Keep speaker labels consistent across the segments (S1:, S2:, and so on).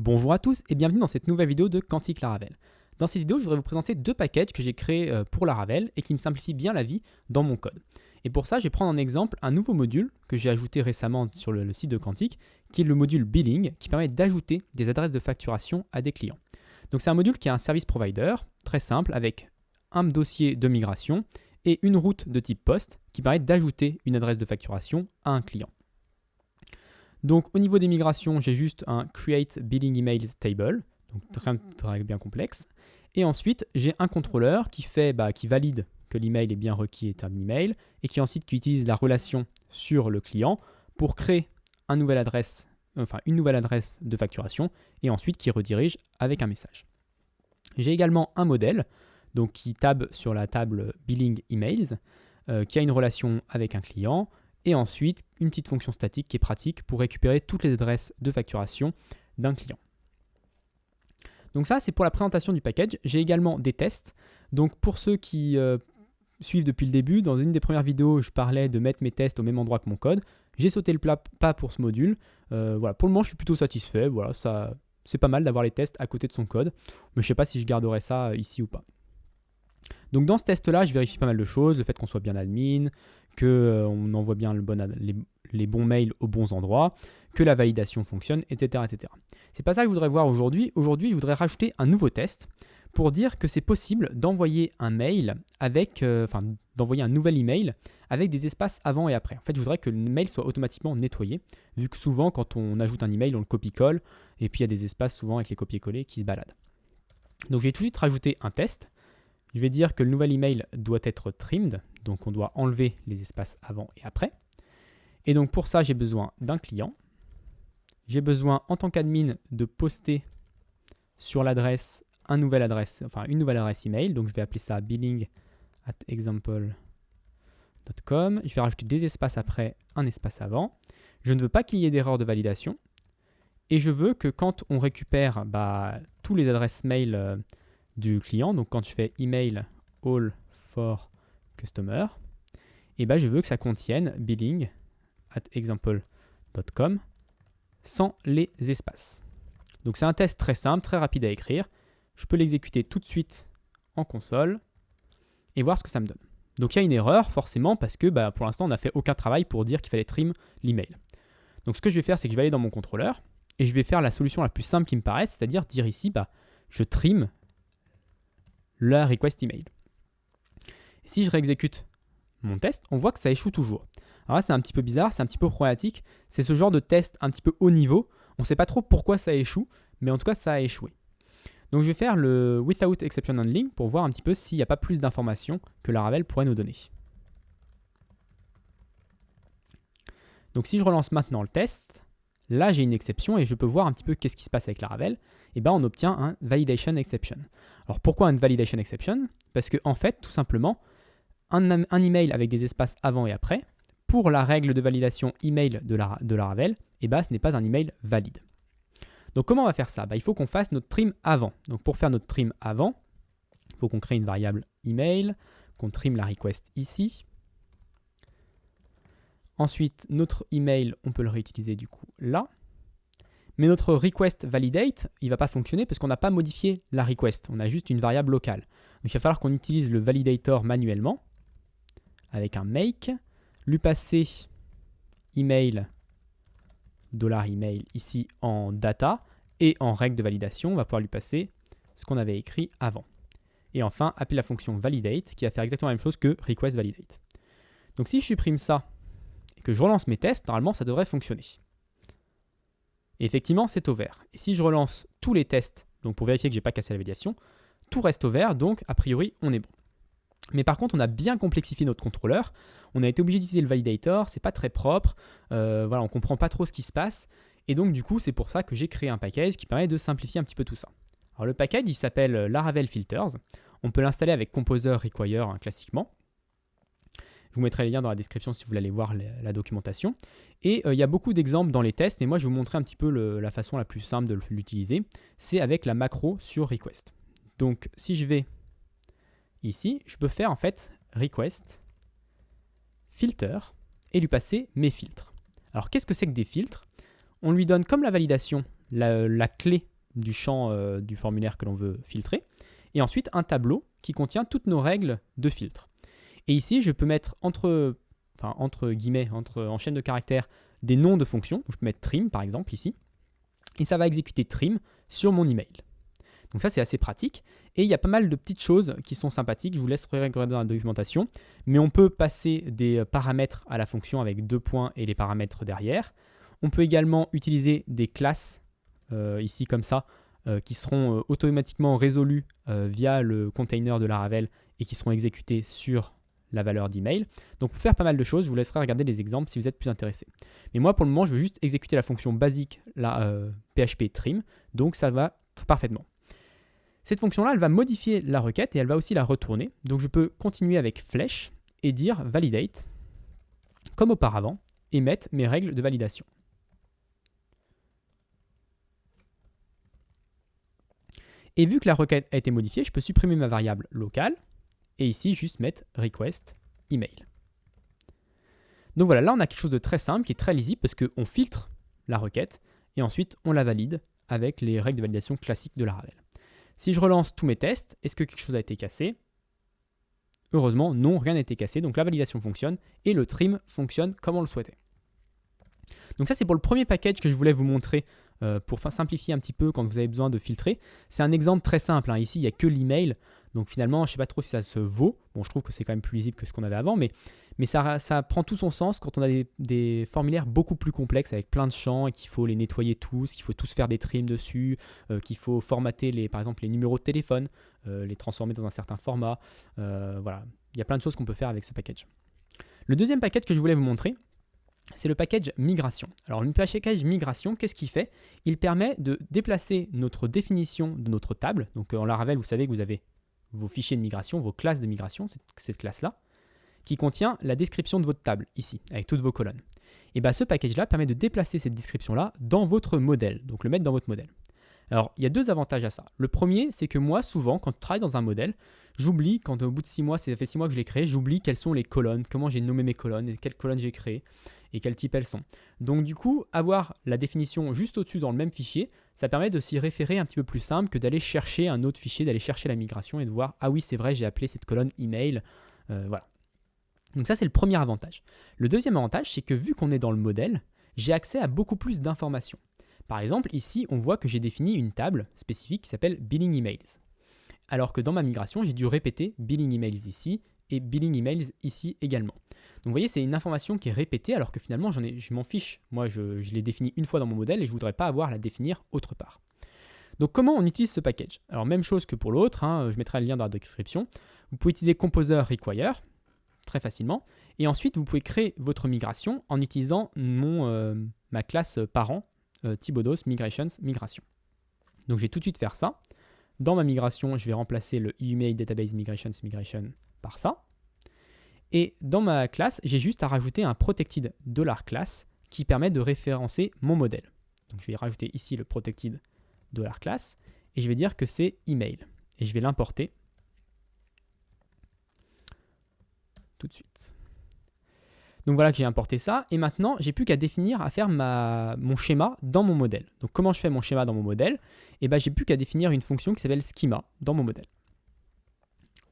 S1: Bonjour à tous et bienvenue dans cette nouvelle vidéo de Quantique Laravel. Dans cette vidéo, je voudrais vous présenter deux packages que j'ai créés pour Laravel et qui me simplifient bien la vie dans mon code. Et pour ça, je vais prendre en exemple un nouveau module que j'ai ajouté récemment sur le site de Quantique, qui est le module Billing, qui permet d'ajouter des adresses de facturation à des clients. Donc c'est un module qui est un service provider, très simple, avec un dossier de migration et une route de type POST qui permet d'ajouter une adresse de facturation à un client. Donc au niveau des migrations, j'ai juste un Create Billing Emails Table, donc très bien complexe. Et ensuite, j'ai un contrôleur qui valide que l'email est bien requis et est un email, et qui utilise la relation sur le client pour créer une nouvelle adresse de facturation, et ensuite qui redirige avec un message. J'ai également un modèle donc qui tabe sur la table Billing Emails, qui a une relation avec un client, et ensuite une petite fonction statique qui est pratique pour récupérer toutes les adresses de facturation d'un client. Donc ça, c'est pour la présentation du package. J'ai également des tests. Donc pour ceux qui suivent depuis le début, dans une des premières vidéos, je parlais de mettre mes tests au même endroit que mon code. J'ai sauté le pas pour ce module. Voilà, pour le moment, je suis plutôt satisfait. Voilà, c'est pas mal d'avoir les tests à côté de son code. Mais je ne sais pas si je garderai ça ici ou pas. Donc dans ce test-là, je vérifie pas mal de choses. Le fait qu'on soit bien admin, qu'on envoie bien les bons mails aux bons endroits, que la validation fonctionne, etc. etc. C'est pas ça que je voudrais voir aujourd'hui. Aujourd'hui, je voudrais rajouter un nouveau test pour dire que c'est possible d'envoyer un mail d'envoyer un nouvel email avec des espaces avant et après. En fait, je voudrais que le mail soit automatiquement nettoyé, vu que souvent, quand on ajoute un email, on le copie-colle, et puis il y a des espaces souvent avec les copier-coller qui se baladent. Donc, je vais tout de suite rajouter un test. Je vais dire que le nouvel email doit être trimmed, donc on doit enlever les espaces avant et après. Et donc pour ça, j'ai besoin d'un client. J'ai besoin en tant qu'admin de poster sur l'adresse une nouvelle adresse email. Donc je vais appeler ça billing@example.com. Je vais rajouter des espaces après, un espace avant. Je ne veux pas qu'il y ait d'erreur de validation. Et je veux que quand on récupère tous les adresses mail du client, donc quand je fais email all for customer, et je veux que ça contienne billing@example.com sans les espaces. Donc c'est un test très simple, très rapide à écrire. Je peux l'exécuter tout de suite en console et voir ce que ça me donne. Donc il y a une erreur forcément parce que pour l'instant on n'a fait aucun travail pour dire qu'il fallait trim l'email. Donc ce que je vais faire, c'est que je vais aller dans mon contrôleur et je vais faire la solution la plus simple qui me paraisse, c'est-à-dire dire ici je trim la request email. Et si je réexécute mon test, on voit que ça échoue toujours. Alors là, c'est un petit peu bizarre, c'est un petit peu problématique. C'est ce genre de test un petit peu haut niveau. On ne sait pas trop pourquoi ça échoue, mais en tout cas, ça a échoué. Donc je vais faire le Without Exception Handling pour voir un petit peu s'il n'y a pas plus d'informations que Laravel pourrait nous donner. Donc si je relance maintenant le test, là j'ai une exception et je peux voir un petit peu qu'est-ce qui se passe avec Laravel. Et on obtient un Validation Exception. Alors pourquoi un Validation Exception? Parce que en fait, tout simplement, un email avec des espaces avant et après, pour la règle de validation email de Laravel, ce n'est pas un email valide. Donc comment on va faire ça? Il faut qu'on fasse notre trim avant. Donc pour faire notre trim avant, il faut qu'on crée une variable email, qu'on trim la request ici. Ensuite, notre email, on peut le réutiliser du coup là. Mais notre request validate, il ne va pas fonctionner parce qu'on n'a pas modifié la request. On a juste une variable locale. Donc il va falloir qu'on utilise le validator manuellement avec un make, lui passer email, $email ici en data, et en règle de validation, on va pouvoir lui passer ce qu'on avait écrit avant. Et enfin, appeler la fonction validate qui va faire exactement la même chose que request validate. Donc si je supprime ça et que je relance mes tests, normalement ça devrait fonctionner. Et effectivement, c'est au vert. Et si je relance tous les tests, donc pour vérifier que je n'ai pas cassé la validation, tout reste au vert, donc a priori, on est bon. Mais par contre, on a bien complexifié notre contrôleur. On a été obligé d'utiliser le validator, c'est pas très propre. On comprend pas trop ce qui se passe. Et donc, du coup, c'est pour ça que j'ai créé un package qui permet de simplifier un petit peu tout ça. Alors, le package, il s'appelle Laravel Filters. On peut l'installer avec Composer Require classiquement. Je vous mettrai les liens dans la description si vous voulez aller voir la documentation. Et il y a beaucoup d'exemples dans les tests, mais moi je vais vous montrer un petit peu la façon la plus simple de l'utiliser. C'est avec la macro sur request. Donc si je vais ici, je peux faire en fait request, filter, et lui passer mes filtres. Alors qu'est-ce que c'est que des filtres? On lui donne comme la validation la clé du champ du formulaire que l'on veut filtrer, et ensuite un tableau qui contient toutes nos règles de filtre. Et ici, je peux mettre entre guillemets, en chaîne de caractères, des noms de fonctions. Donc, je peux mettre trim par exemple ici, et ça va exécuter trim sur mon email. Donc ça, c'est assez pratique. Et il y a pas mal de petites choses qui sont sympathiques. Je vous laisse regarder dans la documentation. Mais on peut passer des paramètres à la fonction avec 2 points et les paramètres derrière. On peut également utiliser des classes, ici comme ça, qui seront automatiquement résolues via le container de Laravel et qui seront exécutées sur la valeur d'email. Donc pour faire pas mal de choses, je vous laisserai regarder les exemples si vous êtes plus intéressé. Mais moi, pour le moment, je veux juste exécuter la fonction basique, la PHP trim. Donc ça va parfaitement. Cette fonction-là, elle va modifier la requête et elle va aussi la retourner. Donc je peux continuer avec flèche et dire validate, comme auparavant, et mettre mes règles de validation. Et vu que la requête a été modifiée, je peux supprimer ma variable locale et ici juste mettre request email. Donc voilà, là on a quelque chose de très simple qui est très lisible parce qu'on filtre la requête et ensuite on la valide avec les règles de validation classiques de Laravel. Si je relance tous mes tests, est-ce que quelque chose a été cassé? Heureusement, non, rien n'a été cassé, donc la validation fonctionne et le trim fonctionne comme on le souhaitait. Donc ça, c'est pour le premier package que je voulais vous montrer pour simplifier un petit peu quand vous avez besoin de filtrer. C'est un exemple très simple, hein. Ici, il n'y a que l'email, donc finalement, je ne sais pas trop si ça se vaut. Bon, je trouve que c'est quand même plus lisible que ce qu'on avait avant, mais ça prend tout son sens quand on a des formulaires beaucoup plus complexes avec plein de champs et qu'il faut les nettoyer tous, qu'il faut tous faire des trims dessus, qu'il faut formater par exemple les numéros de téléphone, les transformer dans un certain format. Voilà, il y a plein de choses qu'on peut faire avec ce package. Le deuxième package que je voulais vous montrer, c'est le package migration. Alors le package migration, qu'est-ce qu'il fait? Il permet de déplacer notre définition de notre table. Donc en Laravel, vous savez que vous avez vos fichiers de migration, vos classes de migration, cette classe-là, qui contient la description de votre table, ici, avec toutes vos colonnes. Et bien ce package-là permet de déplacer cette description-là dans votre modèle, donc le mettre dans votre modèle. Alors, il y a 2 avantages à ça. Le premier, c'est que moi, souvent, quand je travaille dans un modèle, j'oublie, quand au bout de 6 mois, ça fait 6 mois que je l'ai créé, j'oublie quelles sont les colonnes, comment j'ai nommé mes colonnes, et quelles colonnes j'ai créées, et quel type elles sont. Donc du coup, avoir la définition juste au-dessus dans le même fichier, ça permet de s'y référer un petit peu plus simple que d'aller chercher un autre fichier, d'aller chercher la migration et de voir, ah oui, c'est vrai, j'ai appelé cette colonne email, voilà. Donc ça, c'est le premier avantage. Le deuxième avantage, c'est que vu qu'on est dans le modèle, j'ai accès à beaucoup plus d'informations. Par exemple, ici, on voit que j'ai défini une table spécifique qui s'appelle Billing Emails. Alors que dans ma migration, j'ai dû répéter Billing Emails ici et Billing Emails ici également. Donc vous voyez, c'est une information qui est répétée alors que finalement, je m'en fiche. Moi, je l'ai définie une fois dans mon modèle et je ne voudrais pas avoir à la définir autre part. Donc comment on utilise ce package? Alors même chose que pour l'autre, hein, je mettrai le lien dans la description. Vous pouvez utiliser Composer Require très facilement. Et ensuite, vous pouvez créer votre migration en utilisant ma classe parent, Thibodos Migrations Migration. Donc je vais tout de suite faire ça. Dans ma migration, je vais remplacer le email database migration par ça. Et dans ma classe, j'ai juste à rajouter un protected $class qui permet de référencer mon modèle. Donc je vais rajouter ici le protected $class et je vais dire que c'est email. Et je vais l'importer tout de suite. Donc voilà que j'ai importé ça, et maintenant j'ai plus qu'à définir, à faire mon schéma dans mon modèle. Donc comment je fais mon schéma dans mon modèle? Et ben j'ai plus qu'à définir une fonction qui s'appelle schema dans mon modèle.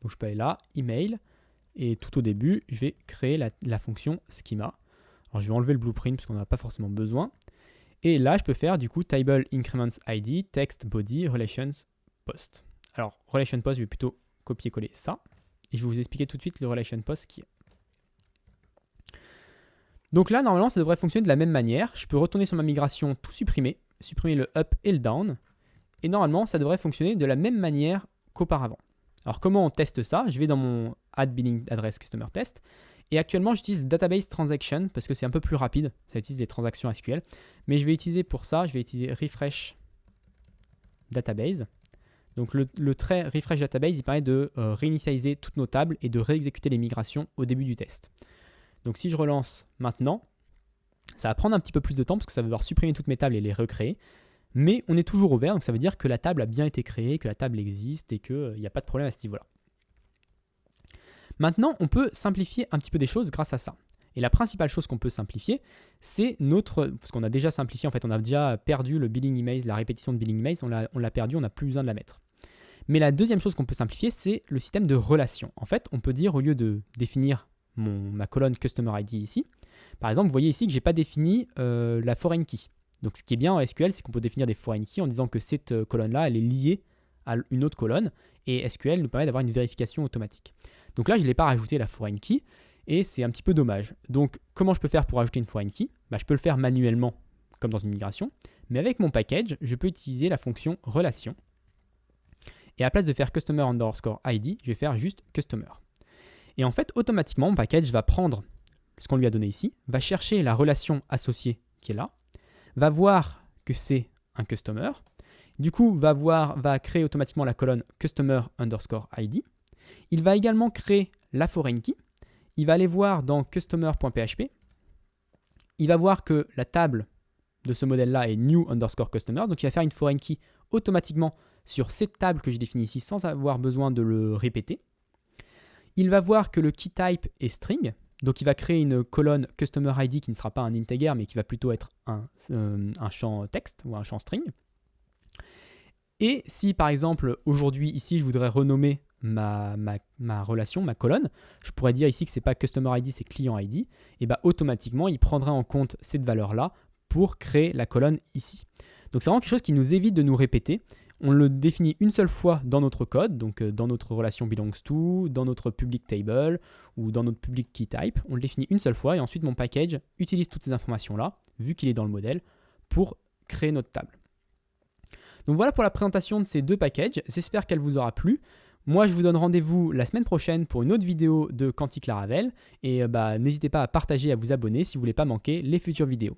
S1: Donc je peux aller là, email, et tout au début je vais créer la fonction schema. Alors je vais enlever le blueprint parce qu'on n'en a pas forcément besoin. Et là je peux faire du coup table increments id, text body, relations post. Alors relation post, je vais plutôt copier-coller ça, et je vais vous expliquer tout de suite le relation post qui est. Donc là, normalement, ça devrait fonctionner de la même manière. Je peux retourner sur ma migration, tout supprimer le up et le down. Et normalement, ça devrait fonctionner de la même manière qu'auparavant. Alors, comment on teste ça? Je vais dans mon add billing address customer test. Et actuellement, j'utilise database transaction parce que c'est un peu plus rapide. Ça utilise des transactions SQL. Mais je vais utiliser pour ça, je vais utiliser refresh database. Donc, le trait refresh database, il permet de réinitialiser toutes nos tables et de réexécuter les migrations au début du test. Donc si je relance maintenant, ça va prendre un petit peu plus de temps parce que ça va devoir supprimer toutes mes tables et les recréer. Mais on est toujours ouvert, donc ça veut dire que la table a bien été créée, que la table existe et qu'il n'y a pas de problème à ce niveau-là. Maintenant, on peut simplifier un petit peu des choses grâce à ça. Et la principale chose qu'on peut simplifier, c'est parce qu'on a déjà simplifié, en fait, on a déjà perdu le billing emails, la répétition de billing emails, on l'a perdu, on n'a plus besoin de la mettre. Mais la deuxième chose qu'on peut simplifier, c'est le système de relations. En fait, on peut dire, au lieu de définir ma colonne Customer ID ici, par exemple, vous voyez ici que je n'ai pas défini la foreign key. Donc ce qui est bien en SQL, c'est qu'on peut définir des foreign keys en disant que cette colonne-là, elle est liée à une autre colonne, et SQL nous permet d'avoir une vérification automatique. Donc là, je ne l'ai pas rajouté la foreign key, et c'est un petit peu dommage. Donc comment je peux faire pour ajouter une foreign key? Je peux le faire manuellement, comme dans une migration, mais avec mon package, je peux utiliser la fonction relation. Et à la place de faire customer underscore ID, je vais faire juste customer. Et en fait, automatiquement, mon package va prendre ce qu'on lui a donné ici, va chercher la relation associée qui est là, va voir que c'est un customer, du coup va créer automatiquement la colonne customer underscore ID. Il va également créer la foreign key. Il va aller voir dans customer.php. Il va voir que la table de ce modèle-là est new underscore customer, donc il va faire une foreign key automatiquement sur cette table que j'ai définie ici sans avoir besoin de le répéter. Il va voir que le key type est string, donc il va créer une colonne customer ID qui ne sera pas un integer mais qui va plutôt être un champ texte ou un champ string. Et si par exemple aujourd'hui ici je voudrais renommer ma relation, ma colonne, je pourrais dire ici que ce n'est pas customer ID, c'est client ID, et automatiquement il prendra en compte cette valeur-là pour créer la colonne ici. Donc c'est vraiment quelque chose qui nous évite de nous répéter. On le définit une seule fois dans notre code, donc dans notre relation belongs to, dans notre public table ou dans notre public key type. On le définit une seule fois et ensuite mon package utilise toutes ces informations-là, vu qu'il est dans le modèle, pour créer notre table. Donc voilà pour la présentation de ces deux packages. J'espère qu'elle vous aura plu. Moi, je vous donne rendez-vous la semaine prochaine pour une autre vidéo de Quantique Laravel. Et n'hésitez pas à partager et à vous abonner si vous ne voulez pas manquer les futures vidéos.